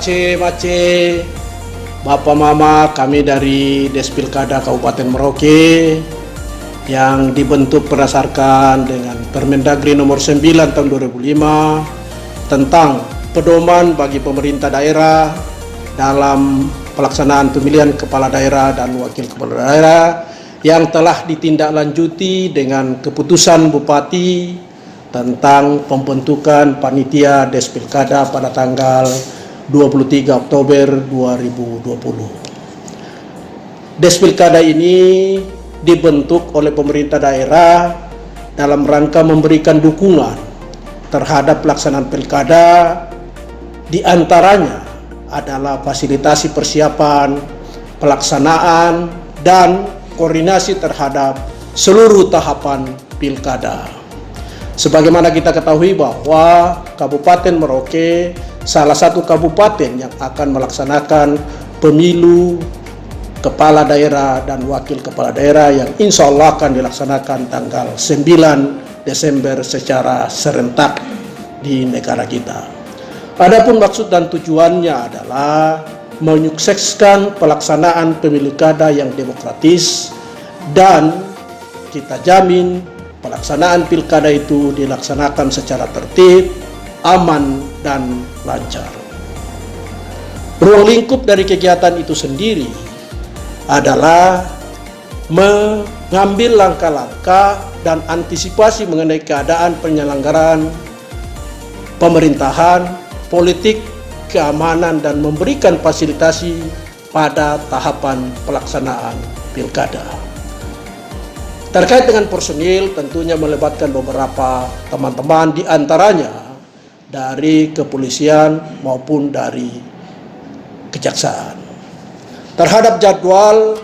Pace, Bapak Mama, kami dari Despilkada Kabupaten Merauke yang dibentuk berdasarkan dengan Permendagri nomor 9 tahun 2005 tentang pedoman bagi pemerintah daerah dalam pelaksanaan pemilihan kepala daerah dan wakil kepala daerah yang telah ditindaklanjuti dengan keputusan Bupati tentang pembentukan panitia Despilkada pada tanggal 23 Oktober 2020. Despilkada ini dibentuk oleh pemerintah daerah dalam rangka memberikan dukungan terhadap pelaksanaan pilkada, di antaranya adalah fasilitasi persiapan, pelaksanaan, dan koordinasi terhadap seluruh tahapan pilkada. Sebagaimana kita ketahui bahwa Kabupaten Merauke salah satu kabupaten yang akan melaksanakan pemilu kepala daerah dan wakil kepala daerah yang insya Allah akan dilaksanakan tanggal 9 Desember secara serentak di negara kita. Adapun maksud dan tujuannya adalah menyukseskan pelaksanaan pemilu kada yang demokratis dan kita jamin pelaksanaan pilkada itu dilaksanakan secara tertib, aman, dan lancar. Ruang lingkup dari kegiatan itu sendiri adalah mengambil langkah-langkah dan antisipasi mengenai keadaan penyelenggaraan pemerintahan, politik, keamanan, dan memberikan fasilitasi pada tahapan pelaksanaan pilkada. Terkait dengan personil, tentunya melibatkan beberapa teman-teman, di antaranya dari kepolisian maupun dari kejaksaan. Terhadap jadwal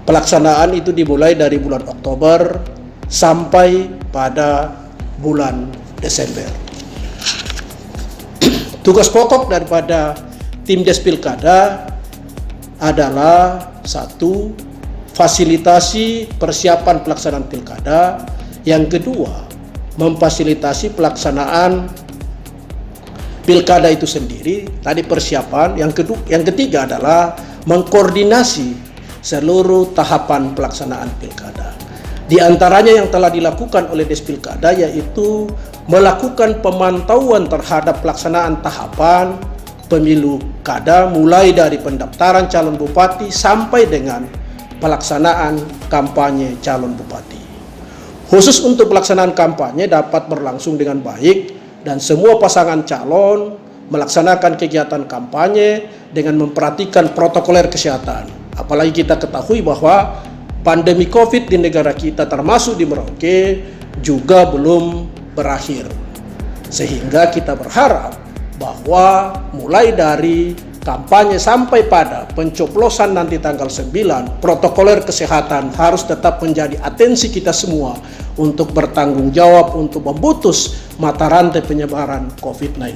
pelaksanaan itu dimulai dari bulan Oktober sampai pada bulan Desember. Tugas pokok daripada tim Despilkada adalah satu, fasilitasi persiapan pelaksanaan pilkada. Yang kedua, memfasilitasi pelaksanaan pilkada itu sendiri, tadi persiapan. Yang ketiga adalah mengkoordinasi seluruh tahapan pelaksanaan pilkada. Di antaranya yang telah dilakukan oleh Despilkada yaitu melakukan pemantauan terhadap pelaksanaan tahapan pemilu kada, mulai dari pendaftaran calon bupati sampai dengan pelaksanaan kampanye calon bupati. Khusus untuk pelaksanaan kampanye dapat berlangsung dengan baik dan semua pasangan calon melaksanakan kegiatan kampanye dengan memperhatikan protokoler kesehatan. Apalagi kita ketahui bahwa pandemi COVID di negara kita termasuk di Merauke juga belum berakhir. Sehingga kita berharap bahwa mulai dari kampanye sampai pada pencoblosan nanti tanggal 9, protokoler kesehatan harus tetap menjadi atensi kita semua untuk bertanggung jawab untuk memutus mata rantai penyebaran COVID-19.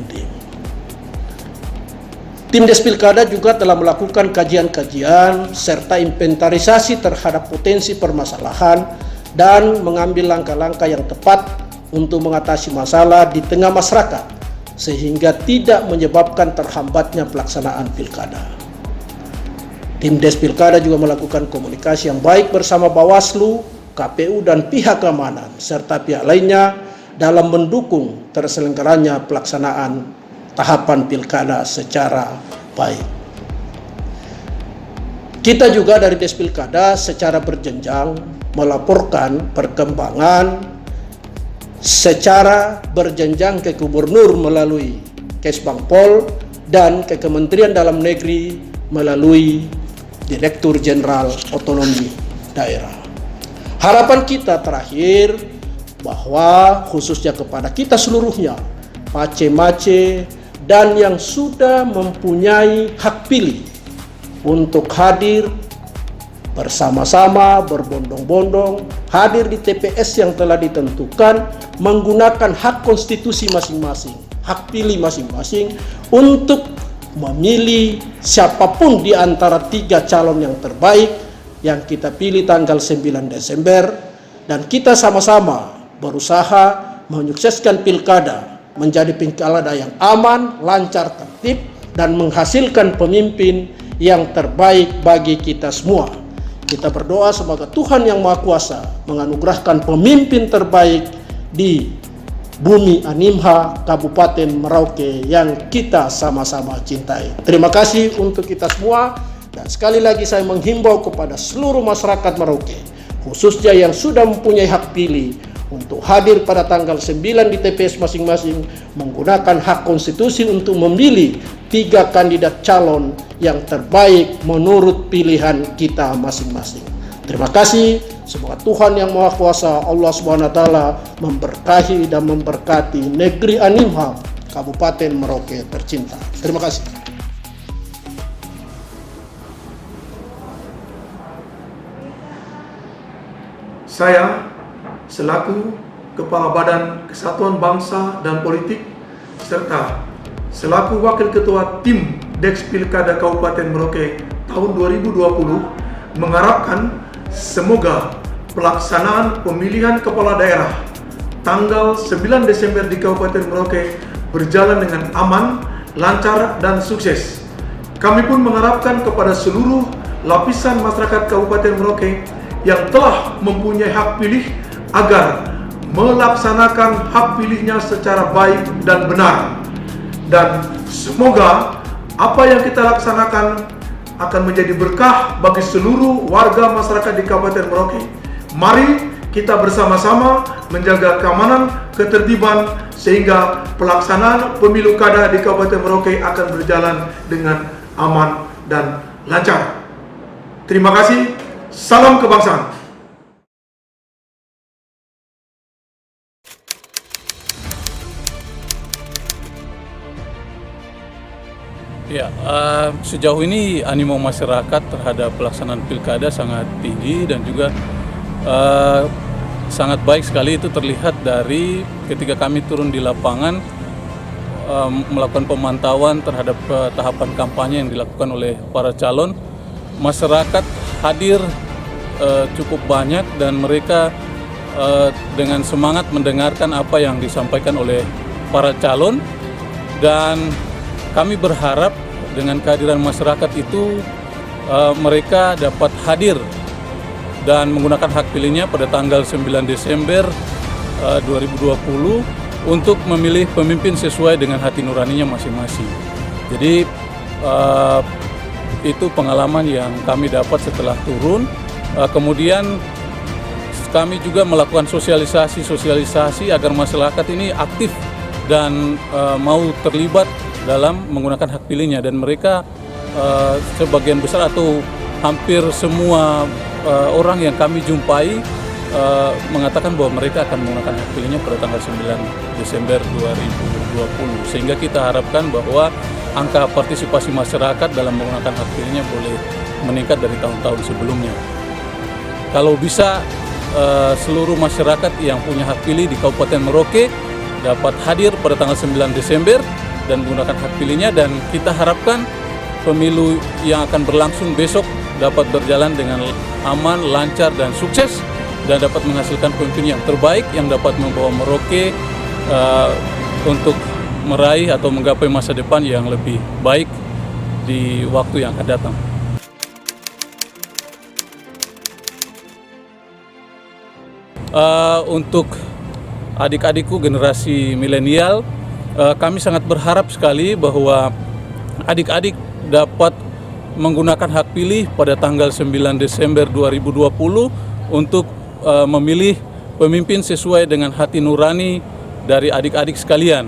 Tim Despilkada juga telah melakukan kajian-kajian serta inventarisasi terhadap potensi permasalahan dan mengambil langkah-langkah yang tepat untuk mengatasi masalah di tengah masyarakat sehingga tidak menyebabkan terhambatnya pelaksanaan pilkada. Tim Despilkada juga melakukan komunikasi yang baik bersama Bawaslu, KPU, dan pihak keamanan serta pihak lainnya dalam mendukung terselenggaranya pelaksanaan tahapan pilkada secara baik. Kita juga dari Despilkada secara berjenjang melaporkan perkembangan secara berjenjang ke Gubernur melalui Kesbangpol dan ke Kementerian Dalam Negeri melalui Direktur Jenderal Otonomi Daerah. Harapan kita terakhir bahwa khususnya kepada kita seluruhnya, Pace-Mace dan yang sudah mempunyai hak pilih untuk hadir bersama-sama, berbondong-bondong, hadir di TPS yang telah ditentukan, menggunakan hak konstitusi masing-masing, hak pilih masing-masing untuk memilih siapapun di antara 3 calon yang terbaik yang kita pilih tanggal 9 Desember, dan kita sama-sama berusaha menyukseskan pilkada menjadi pilkada yang aman, lancar, tertib, dan menghasilkan pemimpin yang terbaik bagi kita semua. Kita berdoa semoga Tuhan Yang Maha Kuasa menganugerahkan pemimpin terbaik di bumi Animha Kabupaten Merauke yang kita sama-sama cintai. Terima kasih untuk kita semua, dan sekali lagi saya menghimbau kepada seluruh masyarakat Merauke, khususnya yang sudah mempunyai hak pilih, untuk hadir pada tanggal 9 di TPS masing-masing menggunakan hak konstitusi untuk memilih 3 kandidat calon yang terbaik menurut pilihan kita masing-masing. Terima kasih. Semoga Tuhan Yang Maha Kuasa, Allah Subhanahu wa taala, memberkahi dan memberkati negeri Animha Kabupaten Merauke tercinta. Terima kasih. Saya selaku Kepala Badan Kesatuan Bangsa dan Politik serta selaku Wakil Ketua Tim Deks Pilkada Kabupaten Merauke tahun 2020 mengharapkan semoga pelaksanaan pemilihan kepala daerah tanggal 9 Desember di Kabupaten Merauke berjalan dengan aman, lancar, dan sukses. Kami pun mengharapkan kepada seluruh lapisan masyarakat Kabupaten Merauke yang telah mempunyai hak pilih agar melaksanakan hak pilihnya secara baik dan benar. Dan semoga apa yang kita laksanakan akan menjadi berkah bagi seluruh warga masyarakat di Kabupaten Merauke. Mari kita bersama-sama menjaga keamanan, ketertiban, sehingga pelaksanaan pemilu kada di Kabupaten Merauke akan berjalan dengan aman dan lancar. Terima kasih. Salam kebangsaan. Ya, sejauh ini animo masyarakat terhadap pelaksanaan pilkada sangat tinggi dan juga sangat baik sekali. Itu terlihat dari ketika kami turun di lapangan melakukan pemantauan terhadap tahapan kampanye yang dilakukan oleh para calon. Masyarakat hadir cukup banyak dan mereka dengan semangat mendengarkan apa yang disampaikan oleh para calon, dan kami berharap dengan kehadiran masyarakat itu mereka dapat hadir dan menggunakan hak pilihnya pada tanggal 9 Desember 2020 untuk memilih pemimpin sesuai dengan hati nuraninya masing-masing. Jadi itu pengalaman yang kami dapat setelah turun. Kemudian kami juga melakukan sosialisasi agar masyarakat ini aktif dan mau terlibat dalam menggunakan hak pilihnya, dan mereka sebagian besar atau hampir semua orang yang kami jumpai mengatakan bahwa mereka akan menggunakan hak pilihnya pada tanggal 9 Desember 2020, sehingga kita harapkan bahwa angka partisipasi masyarakat dalam menggunakan hak pilihnya boleh meningkat dari tahun-tahun sebelumnya. Kalau bisa seluruh masyarakat yang punya hak pilih di Kabupaten Merauke dapat hadir pada tanggal 9 Desember dan menggunakan hak pilihnya, dan kita harapkan pemilu yang akan berlangsung besok dapat berjalan dengan aman, lancar, dan sukses, dan dapat menghasilkan pemimpin yang terbaik yang dapat membawa Merauke untuk meraih atau menggapai masa depan yang lebih baik di waktu yang akan datang. Untuk adik-adikku generasi milenial, kami sangat berharap sekali bahwa adik-adik dapat menggunakan hak pilih pada tanggal 9 Desember 2020 untuk memilih pemimpin sesuai dengan hati nurani dari adik-adik sekalian.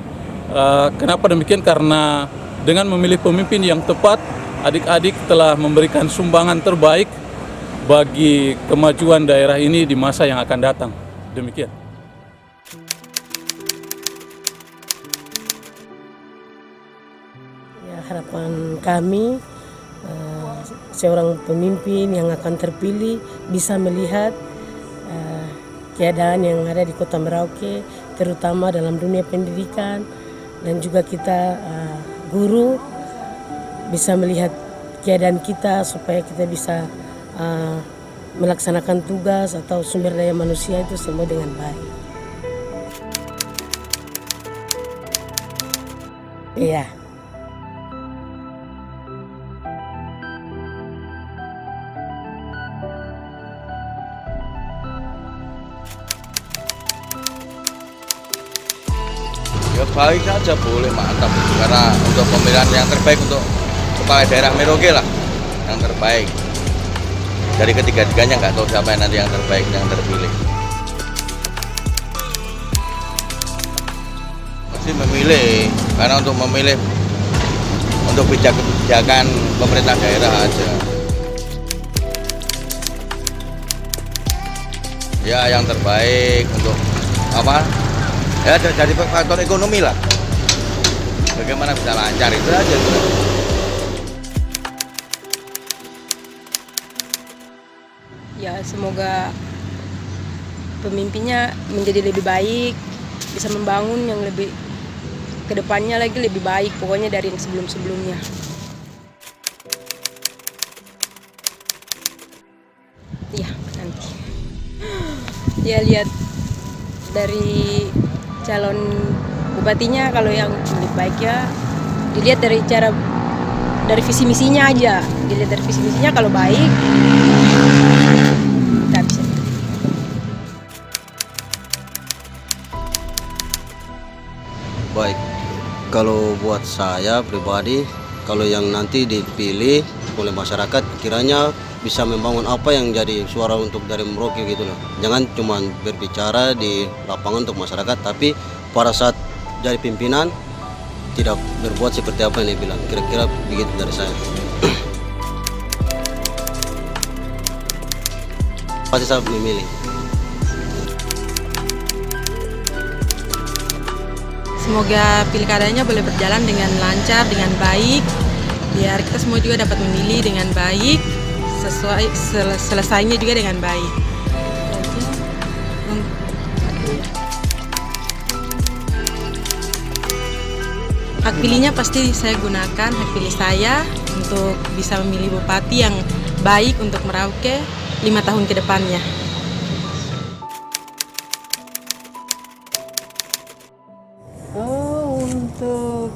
Kenapa demikian? Karena dengan memilih pemimpin yang tepat, adik-adik telah memberikan sumbangan terbaik bagi kemajuan daerah ini di masa yang akan datang. Demikian. Harapan kami seorang pemimpin yang akan terpilih bisa melihat keadaan yang ada di Kota Merauke, terutama dalam dunia pendidikan, dan juga kita guru bisa melihat keadaan kita supaya kita bisa melaksanakan tugas atau sumber daya manusia itu semua dengan baik. Iya. Ya baik saja, boleh, mantap. Karena untuk pemilihan yang terbaik untuk kepala daerah Merauke lah, yang terbaik. Dari ketiga-tiganya nggak tahu siapa yang nanti yang terbaik yang terpilih. Masih memilih, karena untuk memilih untuk kebijakan pemerintah daerah aja. Ya yang terbaik untuk apa? Ya dari faktor ekonomi lah. Bagaimana bisa lancar itu aja. Ya semoga pemimpinnya menjadi lebih baik, bisa membangun yang lebih kedepannya lagi lebih baik, pokoknya dari yang sebelum-sebelumnya. Iya nanti. Ya lihat dari calon bupatinya, kalau yang lebih baik ya dilihat dari visi misinya aja, dilihat dari visi misinya kalau baik kita bisa. Baik, kalau buat saya pribadi, kalau yang nanti dipilih oleh masyarakat kiranya bisa membangun apa yang jadi suara untuk dari Merauke gitu loh. Jangan cuma berbicara di lapangan untuk masyarakat, tapi pada saat jadi pimpinan tidak berbuat seperti apa yang dia bilang. Kira-kira begitu dari saya. Pasti saya memilih. Semoga pilkadanya boleh berjalan dengan lancar, dengan baik, biar kita semua juga dapat memilih dengan baik, sesuai selesainya juga dengan baik. Hak pilihnya pasti saya gunakan, hak pilih saya untuk bisa memilih bupati yang baik untuk Merauke 5 tahun ke depannya. Untuk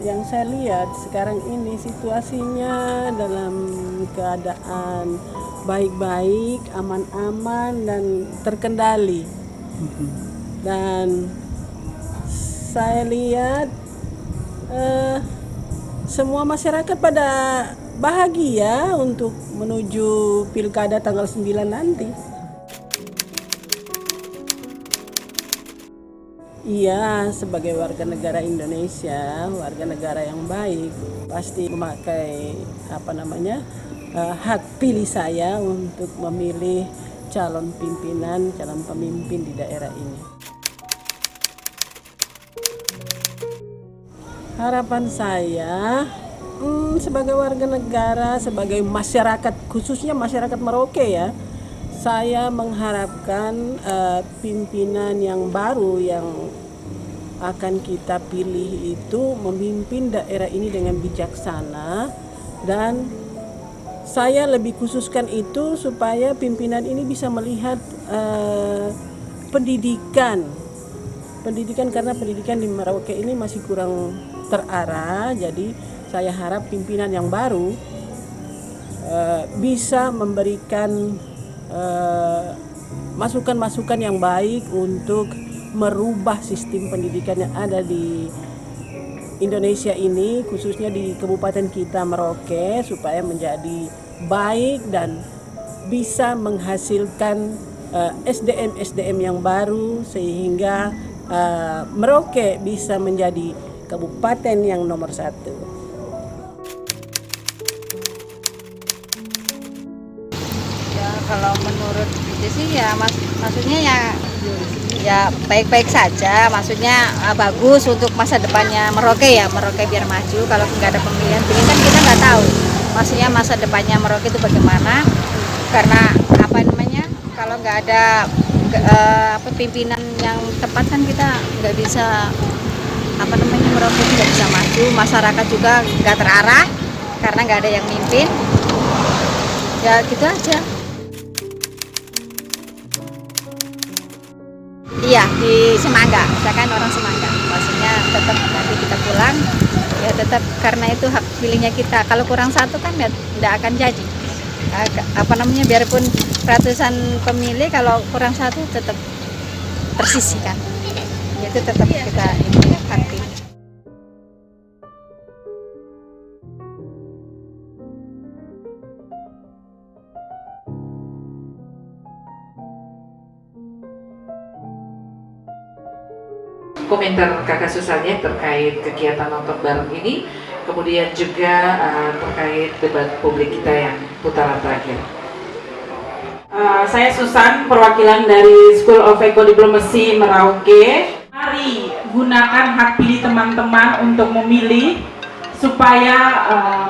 yang saya lihat sekarang ini situasinya dalam keadaan baik-baik, aman-aman dan terkendali. Dan saya lihat semua masyarakat pada bahagia untuk menuju pilkada tanggal 9 nanti. Iya, sebagai warga negara Indonesia, warga negara yang baik, pasti memakai hak pilih saya untuk memilih calon pimpinan, calon pemimpin di daerah ini. Harapan saya sebagai warga negara, sebagai masyarakat, khususnya masyarakat Merauke ya, saya mengharapkan pimpinan yang baru yang akan kita pilih itu memimpin daerah ini dengan bijaksana, dan saya lebih khususkan itu supaya pimpinan ini bisa melihat pendidikan karena pendidikan di Merauke ini masih kurang terarah. Jadi saya harap pimpinan yang baru bisa memberikan masukan-masukan yang baik untuk merubah sistem pendidikan yang ada di Indonesia ini, khususnya di kabupaten kita Merauke, supaya menjadi baik dan bisa menghasilkan SDM yang baru, sehingga Merauke bisa menjadi kabupaten yang nomor 1. Kalau menurut itu sih ya maksudnya ya baik-baik saja, maksudnya bagus untuk masa depannya Merauke ya, Merauke biar maju. Kalau nggak ada pemilihan ini kan kita nggak tahu maksudnya masa depannya Merauke itu bagaimana, karena kalau nggak ada pimpinan yang tepat kan kita nggak bisa Merauke itu nggak bisa maju, masyarakat juga nggak terarah karena nggak ada yang mimpin, ya gitu aja. Iya, di Semangga, saya kan orang Semangga, maksudnya tetap nanti kita pulang, ya tetap karena itu hak pilihnya kita. Kalau kurang 1 kan tidak akan jadi. Biarpun ratusan pemilih, kalau kurang 1 tetap tersisihkan. itu tetap kita ini aktif. Komentar Kakak Susannya terkait kegiatan nonton bareng ini, kemudian juga terkait debat publik kita yang putaran terakhir. Saya Susan, perwakilan dari School of Eco Diplomacy Merauke. Mari gunakan hak pilih teman-teman untuk memilih supaya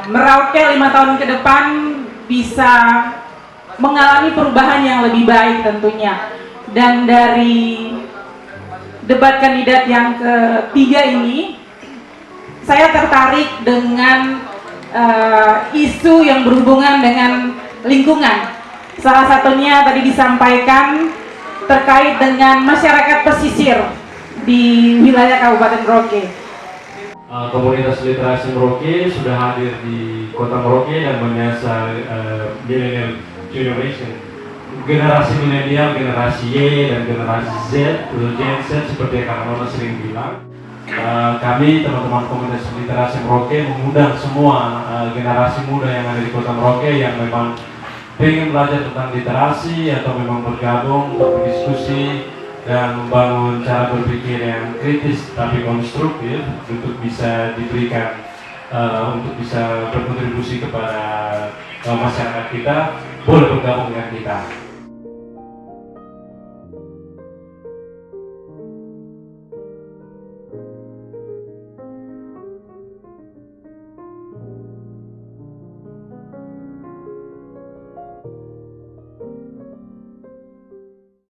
Merauke 5 tahun ke depan bisa mengalami perubahan yang lebih baik tentunya. Dan dari debat kandidat yang ketiga ini, saya tertarik dengan isu yang berhubungan dengan lingkungan. Salah satunya tadi disampaikan terkait dengan masyarakat pesisir di wilayah Kabupaten Merauke. Komunitas literasi Merauke sudah hadir di kota Merauke dan menyasar millennial generation. Generasi milenial, generasi Y, dan generasi Z, atau Gen Z seperti yang Kak Nona sering bilang. Kami teman-teman komunitas literasi Merauke mengundang semua generasi muda yang ada di kota Merauke yang memang ingin belajar tentang literasi atau memang bergabung untuk berdiskusi dan membangun cara berpikir yang kritis tapi konstruktif untuk bisa diberikan untuk bisa berkontribusi kepada masyarakat kita, boleh bergabung dengan kita.